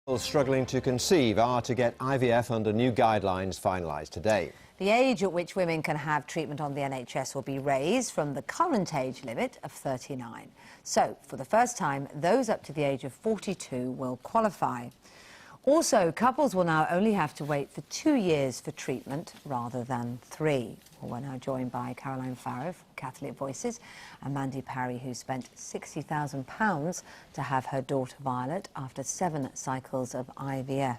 Those struggling to conceive are to get IVF under new guidelines finalised today. The age at which women can have treatment on the NHS will be raised from the current age limit of 39. So, for the first time, those up to the age of 42 will qualify. Also, couples will now only have to wait for 2 years for treatment rather than 3. Well, we're now joined by Farrow from Catholic Voices and Mandy Parry, who spent £60,000 to have her daughter Violet after 7 cycles of IVF.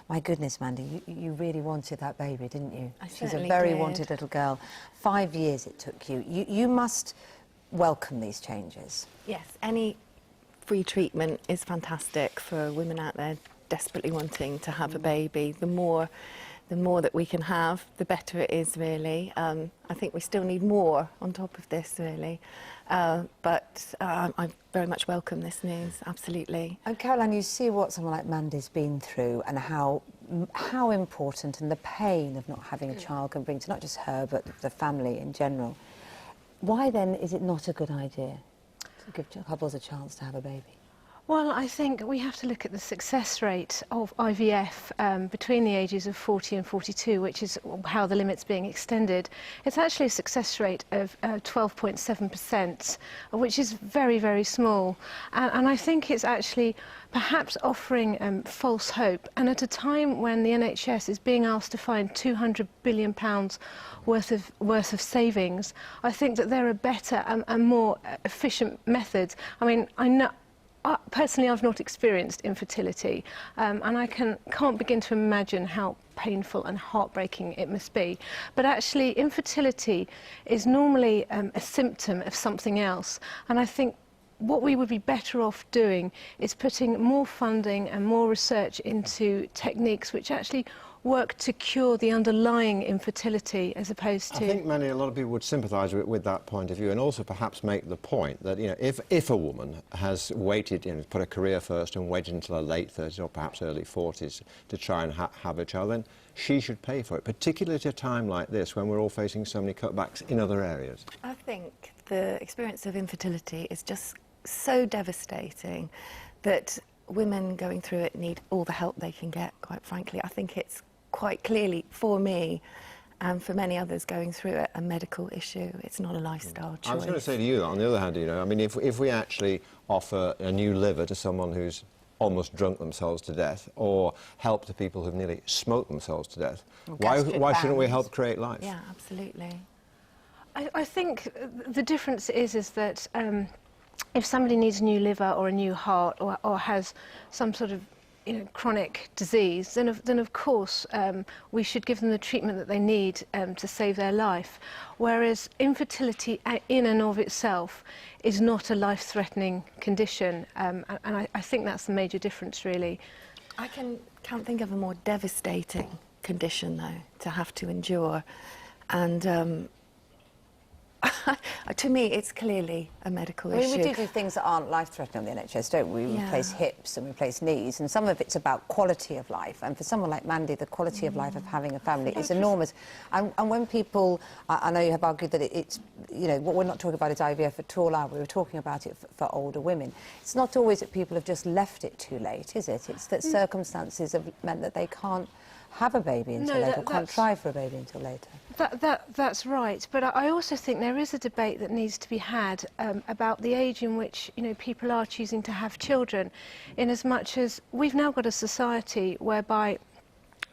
My goodness, Mandy, you really wanted that baby, didn't you? She's a very wanted little girl. 5 years it took you. You must welcome these changes. Yes, any free treatment is fantastic for women out there desperately wanting to have a baby. The more that we can have, the better it is, really. I think we still need more on top of this, really. But I very much welcome this news, absolutely. And Caroline, you see what someone like Mandy's been through and how important and the pain of not having a child can bring to not just her, but the family in general. Why, then, is it not a good idea to give couples a chance to have a baby? Well, I think we have to look at the success rate of IVF between the ages of 40 and 42, which is how the limit's being extended. It's actually a success rate of 12.7%, which is very, very small. And I think it's actually perhaps offering false hope. And at a time when the NHS is being asked to find £200 billion worth of savings, I think that there are better and more efficient methods. I mean, I know. Personally, I've not experienced infertility, and I can't begin to imagine how painful and heartbreaking it must be. But actually, infertility is normally a symptom of something else, and I think what we would be better off doing is putting more funding and more research into techniques which actually work to cure the underlying infertility, as opposed to... I think, Mandy, a lot of people would sympathise with that point of view, and also perhaps make the point that, you know, if a woman has waited, you know, put a career first and waited until her late 30s or perhaps early 40s to try and have a child, then she should pay for it, particularly at a time like this when we're all facing so many cutbacks in other areas. I think the experience of infertility is just so devastating that women going through it need all the help they can get, quite frankly. I think it's quite clearly, for me and for many others going through it, a medical issue. It's not a lifestyle choice. I was going to say to you that, on the other hand, you know, I mean, if we actually offer a new liver to someone who's almost drunk themselves to death, or help the people who've nearly smoked themselves to death, why shouldn't we help create life? Yeah, absolutely. I think the difference is that if somebody needs a new liver or a new heart or has some sort of chronic disease, then of course we should give them the treatment that they need to save their life. Whereas infertility in and of itself is not a life-threatening condition, and I think that's the major difference, really. I can't think of a more devastating condition, though, to have to endure, and to me, it's clearly a medical issue. We do things that aren't life-threatening on the NHS, don't we? We replace hips and we replace knees, and some of it's about quality of life. And for someone like Mandy, the quality of life of having a family is enormous. And when people, I know you have argued that it's, you know, what we're not talking about is IVF at all, are we? We're talking about it for older women. It's not always that people have just left it too late, is it? It's that circumstances have meant that they can't have a baby until later, or can't try for a baby until later. That's right, but I also think there is a debate that needs to be had about the age in which, you know, people are choosing to have children, in as much as we've now got a society whereby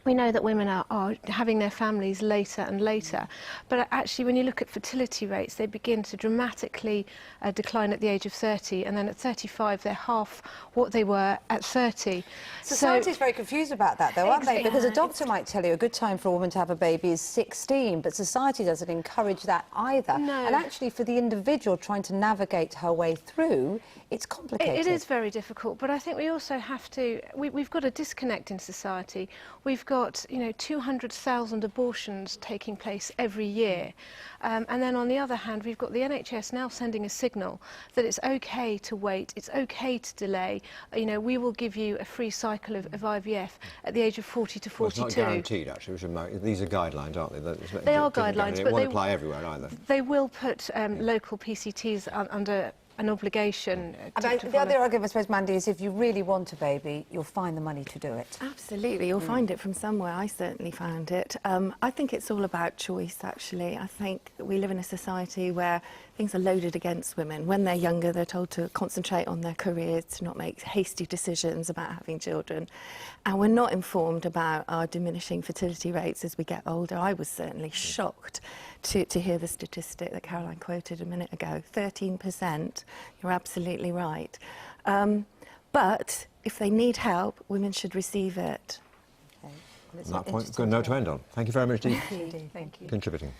we know that women are having their families later and later, but actually when you look at fertility rates, they begin to dramatically decline at the age of 30, and then at 35 they're half what they were at 30. Society's very confused about that, though, aren't they? Because a doctor might tell you a good time for a woman to have a baby is 16, but society doesn't encourage that either. No. And actually for the individual trying to navigate her way through, it's complicated. It is very difficult, but I think we also have to... We've got a disconnect in society. We've got, you know, 200,000 abortions taking place every year. And then on the other hand, we've got the NHS now sending a signal that it's OK to wait, it's OK to delay. You know, we will give you a free cycle of IVF at the age of 40 to 42. Well, it's not guaranteed, actually. These are guidelines, aren't they? They are guidelines, but but they won't apply everywhere either. They will put local PCTs under an obligation to The follow. other argument, I suppose, Mandy, is if you really want a baby, you'll find the money to do it. Absolutely, you'll find it from somewhere. I certainly found it. I think it's all about choice, actually. I think we live in a society where things are loaded against women. When they're younger, they're told to concentrate on their careers, to not make hasty decisions about having children. And we're not informed about our diminishing fertility rates as we get older. I was certainly shocked to hear the statistic that Caroline quoted a minute ago. 13%. You're absolutely right. But if they need help, women should receive it. Okay. On that point, good note to end on. Thank you very much, Dee, Thank you. contributing.